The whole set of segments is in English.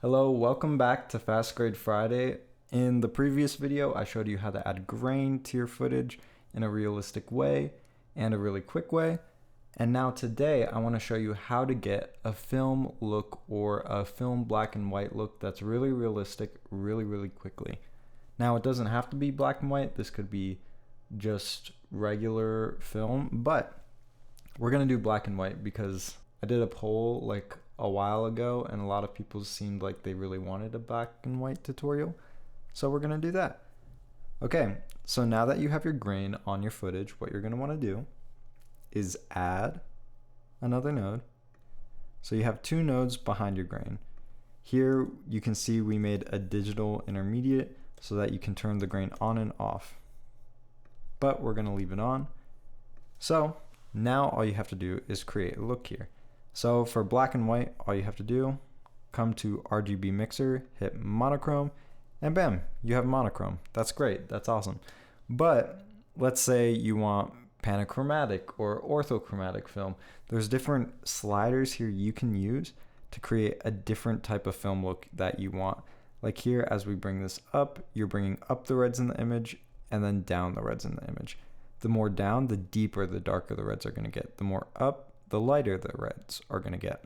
Hello, welcome back to Fast Grade Friday. In the previous video, I showed you how to add grain to your footage in a realistic way and a really quick way. And now today, I want to show you how to get a film look or a film black and white look that's really realistic really quickly. Now, it doesn't have to be black and white. This could be just regular film, but we're going to do black and white because I did a poll like a while ago and a lot of people seemed like they really wanted a black and white tutorial. So we're going to do that. Okay, so now that you have your grain on your footage, what you're going to want to do is add another node. So you have two nodes behind your grain. Here you can see we made a digital intermediate so that you can turn the grain on and off. But we're going to leave it on. So now all you have to do is create a look here. So for black and white, all you have to do, come to RGB mixer, hit monochrome, and bam, you have monochrome. That's great, that's awesome. But let's say you want panachromatic or orthochromatic film. There's different sliders here you can use to create a different type of film look that you want. Like here, as we bring this up, you're bringing up the reds in the image and then down the reds in the image. The more down, the deeper, the darker the reds are gonna get. The more up, the lighter the reds are going to get.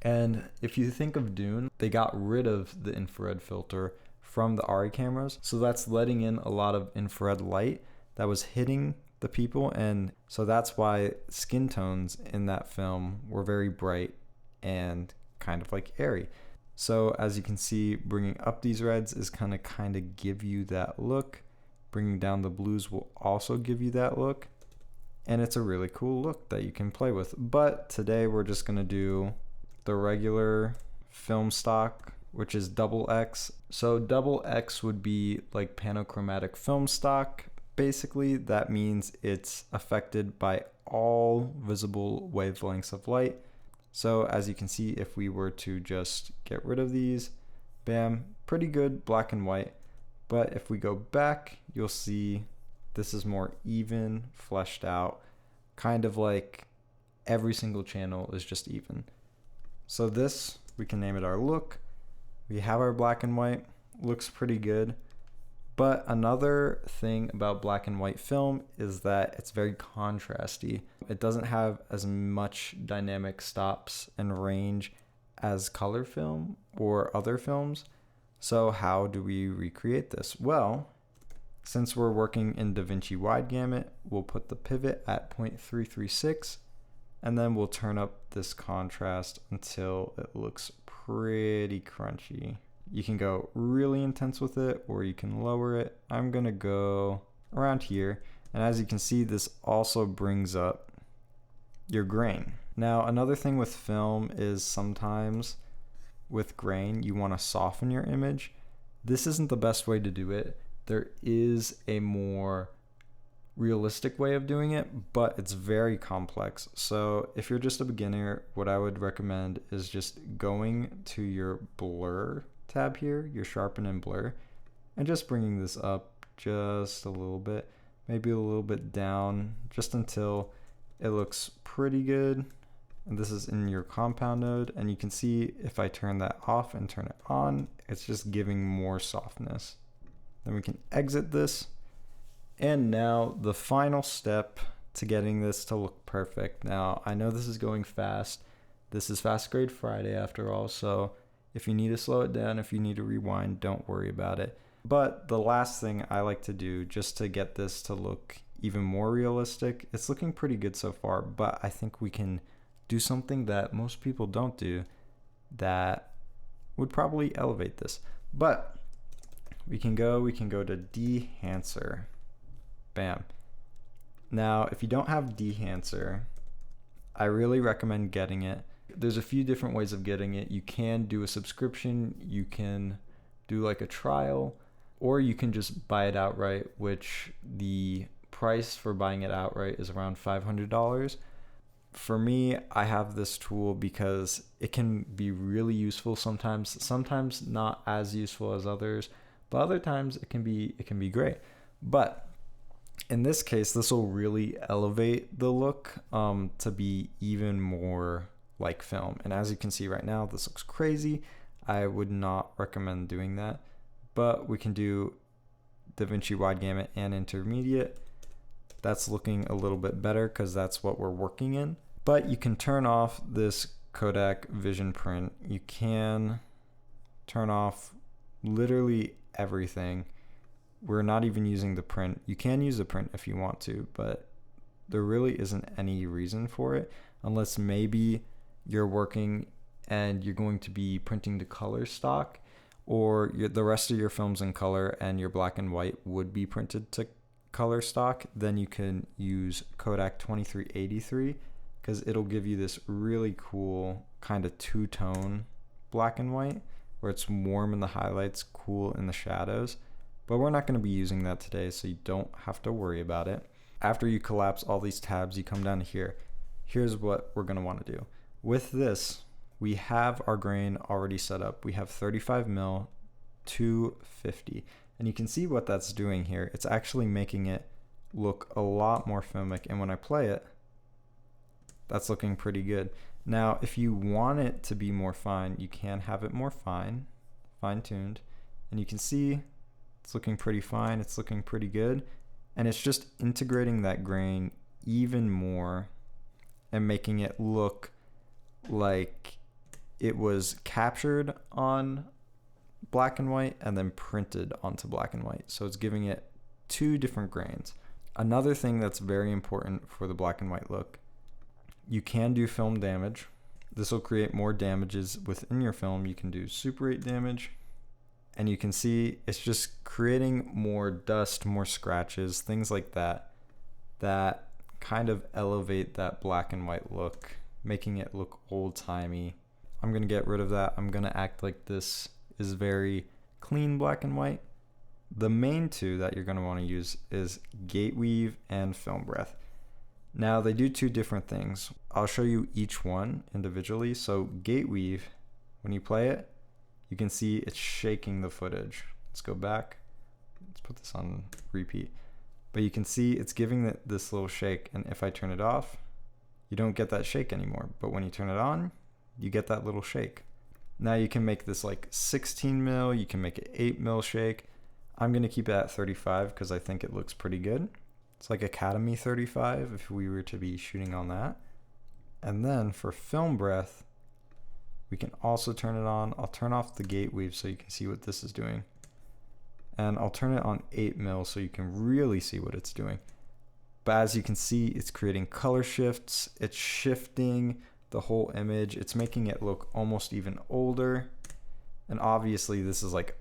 And if you think of Dune, they got rid of the infrared filter from the ARRI cameras. So that's letting in a lot of infrared light that was hitting the people. And so that's why skin tones in that film were very bright and kind of like airy. So as you can see, bringing up these reds is kind of give you that look. Bringing down the blues will also give you that look. And it's a really cool look that you can play with. But today we're just gonna do the regular film stock, which is XX. So XX would be like panachromatic film stock. Basically, that means it's affected by all visible wavelengths of light. So as you can see, if we were to just get rid of these, bam, pretty good black and white. But if we go back, you'll see this is more even, fleshed out, kind of like every single channel is just even. So this, we can name it our look. We have our black and white, looks pretty good. But another thing about black and white film is that it's very contrasty. It doesn't have as much dynamic stops and range as color film or other films. So how do we recreate this? Well, since we're working in DaVinci wide gamut, we'll put the pivot at 0.336 and then we'll turn up this contrast until it looks pretty crunchy. You can go really intense with it or you can lower it. I'm gonna go around here. And as you can see, this also brings up your grain. Now, another thing with film is sometimes with grain, you wanna soften your image. This isn't the best way to do it. There is a more realistic way of doing it, but it's very complex. So if you're just a beginner, what I would recommend is just going to your blur tab here, your sharpen and blur, and just bringing this up just a little bit, maybe a little bit down, just until it looks pretty good. And this is in your compound node, and you can see if I turn that off and turn it on, it's just giving more softness. Then we can exit this. And now the final step to getting this to look perfect. Now, I know this is going fast. This is Fast Grade Friday after all. So if you need to slow it down, if you need to rewind, don't worry about it. But the last thing I like to do just to get this to look even more realistic, it's looking pretty good so far, but I think we can do something that most people don't do that would probably elevate this. But we can go to Dehancer. Bam. Now, if you don't have Dehancer, I really recommend getting it. There's a few different ways of getting it. You can do a subscription, you can do like a trial, or you can just buy it outright, which the price for buying it outright is around $500. For me, I have this tool because it can be really useful sometimes not as useful as others. But other times it can be great. But in this case, this will really elevate the look to be even more like film. And as you can see right now, this looks crazy. I would not recommend doing that, but we can do DaVinci wide gamut and intermediate. That's looking a little bit better because that's what we're working in. But you can turn off this Kodak Vision Print. You can turn off literally everything. We're not even using the print. You can use the print if you want to, but there really isn't any reason for it, unless maybe you're working and you're going to be printing to color stock, or the rest of your film's in color and your black and white would be printed to color stock. Then you can use Kodak 2383 because it'll give you this really cool kind of two-tone black and white where it's warm in the highlights, cool in the shadows. But we're not going to be using that today, so you don't have to worry about it. After you collapse all these tabs, you come down to here. Here's what we're going to want to do. With this, we have our grain already set up. We have 35 mil, 250. And you can see what that's doing here. It's actually making it look a lot more filmic. And when I play it, that's looking pretty good. Now, if you want it to be more fine, you can have it more fine-tuned. And you can see it's looking pretty fine. It's looking pretty good. And it's just integrating that grain even more and making it look like it was captured on black and white and then printed onto black and white. So it's giving it two different grains. Another thing that's very important for the black and white look, you can do film damage. This will create more damages within your film. You can do Super 8 damage, and you can see it's just creating more dust, more scratches, things like that, that kind of elevate that black and white look, making it look old-timey. I'm going to get rid of that. I'm going to act like this is very clean black and white. The main two that you're going to want to use is gate weave and film breath. Now, they do two different things. I'll show you each one individually. So gate weave, when you play it, you can see it's shaking the footage. Let's go back. Let's put this on repeat. But you can see it's giving it this little shake. And if I turn it off, you don't get that shake anymore. But when you turn it on, you get that little shake. Now you can make this like 16 mil. You can make it 8 mil shake. I'm going to keep it at 35 because I think it looks pretty good. It's like Academy 35 if we were to be shooting on that. And then for film breath, we can also turn it on. I'll turn off the gate weave so you can see what this is doing. And I'll turn it on 8 mil so you can really see what it's doing. But as you can see, it's creating color shifts. It's shifting the whole image. It's making it look almost even older. And obviously this is like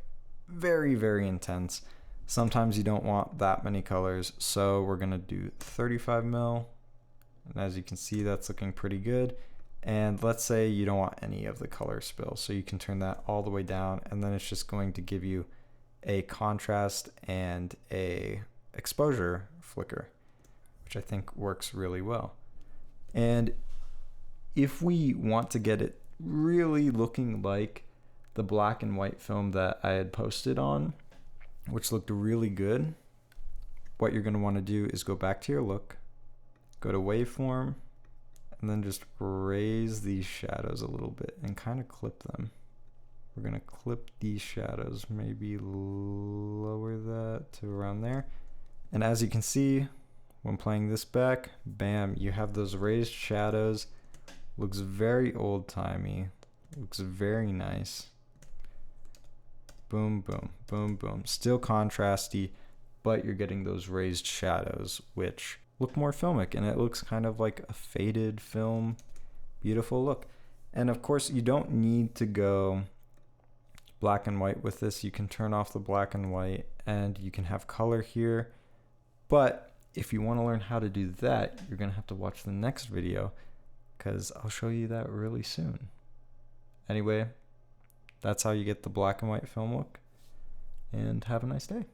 very, very intense. Sometimes you don't want that many colors, so we're gonna do 35 mil. And as you can see, that's looking pretty good. And let's say you don't want any of the color spill, so you can turn that all the way down, and then it's just going to give you a contrast and a exposure flicker, which I think works really well. And if we want to get it really looking like the black and white film that I had posted on, which looked really good, what you're going to want to do is go back to your look, go to waveform, and then just raise these shadows a little bit and kind of clip them. We're going to clip these shadows, maybe lower that to around there. And as you can see, when playing this back, bam, you have those raised shadows. Looks very old-timey, looks very nice. Boom, boom, boom, boom. Still contrasty, but you're getting those raised shadows, which look more filmic, and it looks kind of like a faded film. Beautiful look. And of course, you don't need to go black and white with this. You can turn off the black and white, and you can have color here. But if you want to learn how to do that, you're going to have to watch the next video, because I'll show you that really soon. Anyway, that's how you get the black and white film look, and have a nice day.